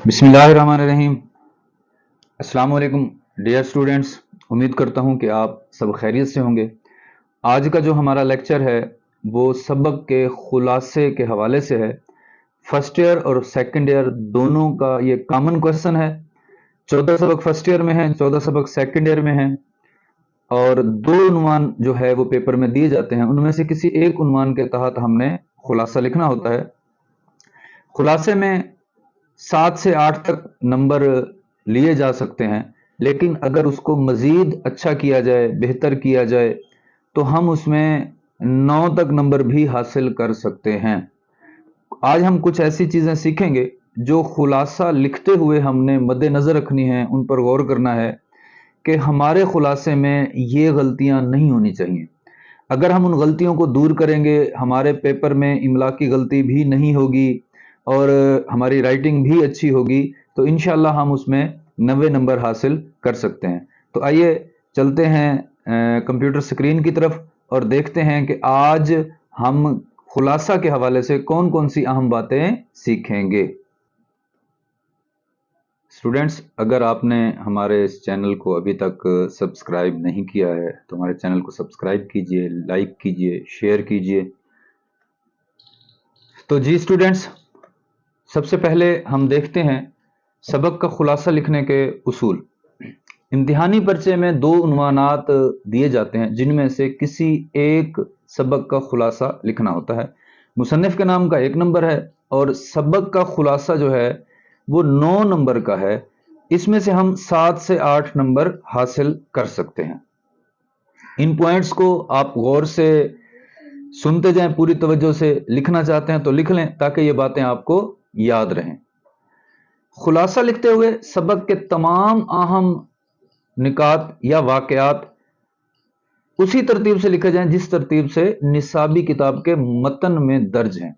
बिस्मिल्लाहिर्रहमानिर्रहीम। अस्सलाम वालेकुम डियर स्टूडेंट्स, उम्मीद करता हूँ कि आप सब खैरियत से होंगे। आज का जो हमारा लेक्चर है वो सबक के खुलासे के हवाले से है। फर्स्ट ईयर और सेकंड ईयर दोनों का ये कॉमन क्वेश्चन है। 14 सबक फर्स्ट ईयर में है, 14 सबक सेकंड ईयर में है और दो उन्वान जो है वो पेपर में दिए जाते हैं। उनमें से किसी एक उन्वान के तहत हमने खुलासा लिखना होता है। खुलासे में 7 से 8 तक नंबर लिए जा सकते हैं, लेकिन अगर उसको मज़ीद अच्छा किया जाए, बेहतर किया जाए, तो हम उसमें 9 तक नंबर भी हासिल कर सकते हैं। आज हम कुछ ऐसी चीज़ें सीखेंगे जो खुलासा लिखते हुए हमने मद्देनज़र रखनी है, उन पर गौर करना है कि हमारे खुलासे में ये गलतियां नहीं होनी चाहिए। अगर हम उन गलतियों को दूर करेंगे, हमारे पेपर में इमला की गलती भी नहीं होगी और हमारी राइटिंग भी अच्छी होगी, तो इंशाल्लाह हम उसमें 90 नंबर हासिल कर सकते हैं। तो आइए चलते हैं कंप्यूटर स्क्रीन की तरफ और देखते हैं कि आज हम खुलासा के हवाले से कौन कौन सी अहम बातें सीखेंगे। स्टूडेंट्स, अगर आपने हमारे इस चैनल को अभी तक सब्सक्राइब नहीं किया है तो हमारे चैनल को सब्सक्राइब कीजिए, लाइक कीजिए, शेयर कीजिए। तो जी स्टूडेंट्स, सबसे पहले हम देखते हैं सबक का खुलासा लिखने के उसूल। इम्तिहानी पर्चे में दो उन्वानात दिए जाते हैं जिनमें से किसी एक सबक का खुलासा लिखना होता है। मुसन्निफ के नाम का 1 नंबर है और सबक का खुलासा जो है वो 9 नंबर का है। इसमें से हम 7 से 8 नंबर हासिल कर सकते हैं। इन पॉइंट्स को आप गौर से सुनते जाएं, पूरी तवज्जो से। लिखना चाहते हैं तो लिख लें ताकि ये बातें आपको याद रहें। खुलासा लिखते हुए सबक के तमाम अहम निकात या वाकयात उसी तरतीब से लिखे जाएं जिस तरतीब से निसाबी किताब के मतन में दर्ज हैं।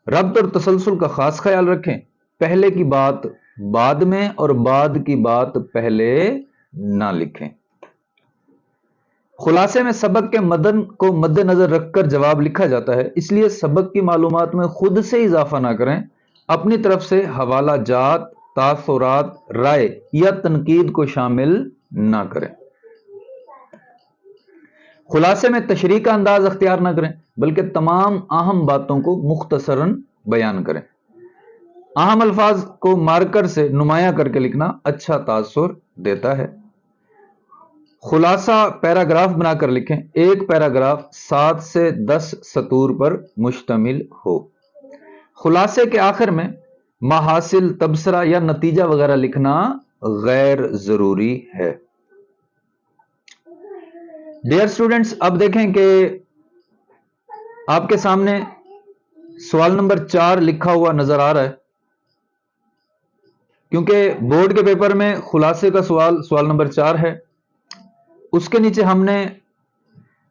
रब्त और तसलसल का खास ख्याल रखें। पहले की बात बाद में और बाद की बात पहले ना लिखें। खुलासे में सबक के मदन को मद्देनजर रखकर जवाब लिखा जाता है, इसलिए सबक की मालूमात में खुद से इजाफा ना करें। अपनी तरफ से हवाला जात, तासुरात, राय या तनकीद को शामिल ना करें। खुलासे में तशरीह का अंदाज अख्तियार ना करें, बल्कि तमाम अहम बातों को मुख्तसरन बयान करें। अहम अल्फाज को मार्कर से नुमाया करके लिखना अच्छा तासुर देता है। खुलासा पैराग्राफ बनाकर लिखें। एक पैराग्राफ 7 से 10 सतूर पर मुश्तमिल हो। खुलासे के आखिर में महासिल, तबसरा या नतीजा वगैरह लिखना गैर जरूरी है। डियर स्टूडेंट्स, अब देखें कि आपके सामने सवाल नंबर 4 लिखा हुआ नजर आ रहा है, क्योंकि बोर्ड के पेपर में खुलासे का सवाल नंबर 4 है। उसके नीचे हमने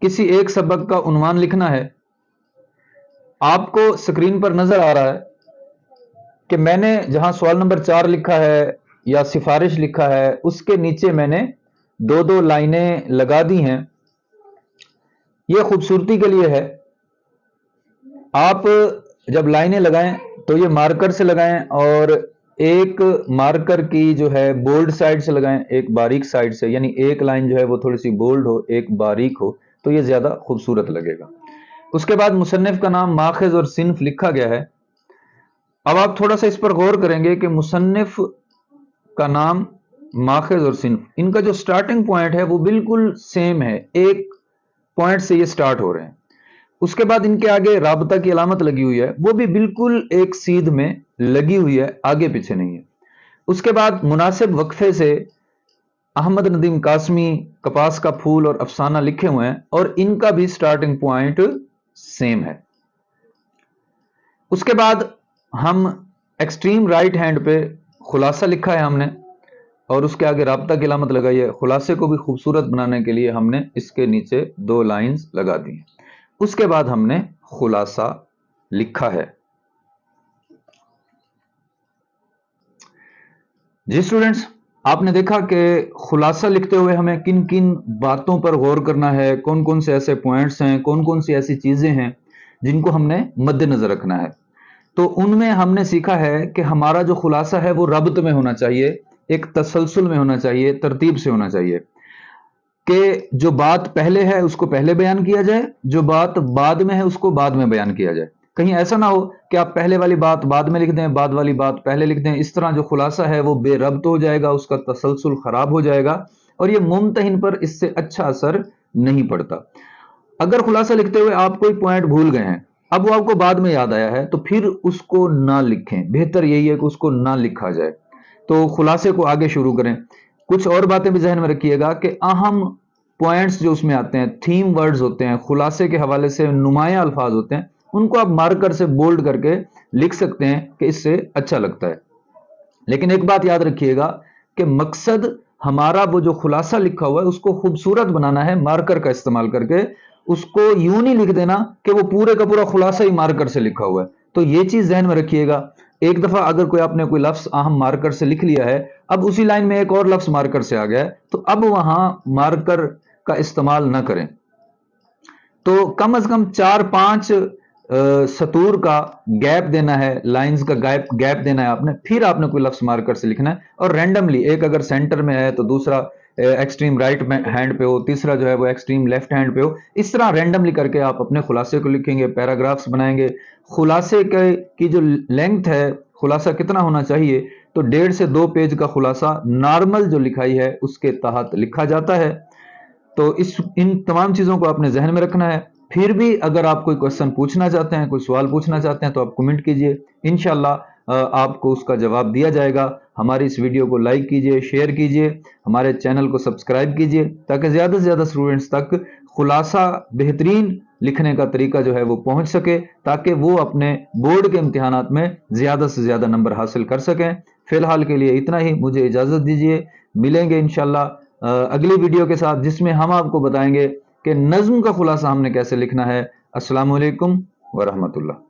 किसी एक सबक का उन्वान लिखना है। आपको स्क्रीन पर नजर आ रहा है कि मैंने जहां सवाल नंबर 4 लिखा है या सिफारिश लिखा है, उसके नीचे मैंने 2-2 लाइनें लगा दी हैं। यह खूबसूरती के लिए है। आप जब लाइनें लगाएं तो ये मार्कर से लगाएं और एक मार्कर की जो है बोल्ड साइड से लगाएं, एक बारीक साइड से, यानी एक लाइन जो है वो थोड़ी सी बोल्ड हो, एक बारीक हो, तो ये ज्यादा खूबसूरत लगेगा। उसके बाद मुसन्निफ का नाम, माखिज और सिन्फ लिखा गया है। अब आप थोड़ा सा इस पर गौर करेंगे कि मुसन्निफ का नाम, माखिज और सिन्फ, इनका जो स्टार्टिंग पॉइंट है वो बिल्कुल सेम है। एक पॉइंट से ये स्टार्ट हो रहे हैं। उसके बाद इनके आगे राबता की अलामत लगी हुई है, वो भी बिल्कुल एक सीध में लगी हुई है, आगे पीछे नहीं है। उसके बाद मुनासिब वक्फे से अहमद नदीम कासमी, कपास का फूल और अफसाना लिखे हुए हैं और इनका भी स्टार्टिंग पॉइंट सेम है। उसके बाद हम एक्सट्रीम राइट हैंड पे खुलासा लिखा है हमने और उसके आगे राबता की अलामत लगाई है। खुलासे को भी खूबसूरत बनाने के लिए हमने इसके नीचे 2 लाइंस लगा दी हैं। उसके बाद हमने खुलासा लिखा है। जी स्टूडेंट्स, आपने देखा कि खुलासा लिखते हुए हमें किन किन बातों पर गौर करना है, कौन कौन से ऐसे पॉइंट्स हैं, कौन कौन सी ऐसी चीजें हैं जिनको हमने मद्देनजर रखना है। تو ان میں ہم نے سیکھا ہے کہ ہمارا جو خلاصہ ہے وہ ربط میں ہونا چاہیے، ایک تسلسل میں ہونا چاہیے، ترتیب سے ہونا چاہیے، کہ جو بات پہلے ہے اس کو پہلے بیان کیا جائے، جو بات بعد میں ہے اس کو بعد میں بیان کیا جائے۔ کہیں ایسا نہ ہو کہ آپ پہلے والی بات بعد میں لکھ دیں، بعد والی بات پہلے لکھ دیں، اس طرح جو خلاصہ ہے وہ بے ربط ہو جائے گا، اس کا تسلسل خراب ہو جائے گا، اور یہ ممتحن پر اس سے اچھا اثر نہیں پڑتا۔ اگر خلاصہ لکھتے ہوئے آپ کوئی پوائنٹ بھول گئے ہیں، اب وہ آپ کو بعد میں یاد آیا ہے، تو پھر اس کو نہ لکھیں، بہتر یہی ہے کہ اس کو نہ لکھا جائے۔ تو خلاصے کو آگے شروع کریں۔ کچھ اور باتیں بھی ذہن میں رکھیے گا کہ اہم پوائنٹس جو اس میں آتے ہیں، تھیم ورڈز ہوتے ہیں، خلاصے کے حوالے سے نمایاں الفاظ ہوتے ہیں، ان کو آپ مارکر سے بولڈ کر کے لکھ سکتے ہیں کہ اس سے اچھا لگتا ہے۔ لیکن ایک بات یاد رکھیے گا کہ مقصد ہمارا وہ جو خلاصہ لکھا ہوا ہے اس کو خوبصورت بنانا ہے، مارکر کا استعمال کر کے۔ اس کو یوں نہیں لکھ دینا کہ وہ پورے کا پورا خلاصہ ہی مارکر سے لکھا ہوا ہے۔ تو یہ چیز ذہن میں رکھیے گا۔ ایک دفعہ اگر کوئی آپ نے کوئی لفظ اہم مارکر سے لکھ لیا ہے، اب اسی لائن میں ایک اور لفظ مارکر سے آ گیا ہے، تو اب وہاں مارکر کا استعمال نہ کریں۔ تو کم از کم 4-5 سطور کا گیپ دینا ہے، لائنز کا گیپ دینا ہے آپ نے، پھر آپ نے کوئی لفظ مارکر سے لکھنا ہے، اور رینڈملی، ایک اگر سینٹر میں ہے تو دوسرا ایکسٹریم رائٹ ہینڈ پہ ہو، تیسرا جو ہے وہ ایکسٹریم لیفٹ ہینڈ پہ ہو، اس طرح رینڈملی کر کے آپ اپنے خلاصے کو لکھیں گے، پیراگرافز بنائیں گے۔ خلاصے کی جو لینتھ ہے، خلاصہ کتنا ہونا چاہیے، تو 1.5 سے 2 پیج کا خلاصہ نارمل جو لکھائی ہے اس کے تحت لکھا جاتا ہے۔ تو ان تمام چیزوں کو آپ نے ذہن میں رکھنا ہے۔ پھر بھی اگر آپ کوئی کوشچن پوچھنا چاہتے ہیں، کوئی سوال پوچھنا چاہتے ہیں، تو آپ کمنٹ کیجئے، انشاءاللہ آپ کو اس کا جواب دیا جائے گا۔ ہماری اس ویڈیو کو لائک کیجئے، شیئر کیجئے، ہمارے چینل کو سبسکرائب کیجئے، تاکہ زیادہ سے زیادہ اسٹوڈنٹس تک خلاصہ بہترین لکھنے کا طریقہ جو ہے وہ پہنچ سکے، تاکہ وہ اپنے بورڈ کے امتحانات میں زیادہ سے زیادہ نمبر حاصل کر سکیں۔ فی الحال کے لیے اتنا ہی، مجھے اجازت دیجئے، ملیں گے انشاءاللہ اگلی ویڈیو کے ساتھ، جس میں ہم آپ کو بتائیں گے کہ نظم کا خلاصہ ہم نے کیسے لکھنا ہے۔ السلام علیکم ورحمۃ اللہ۔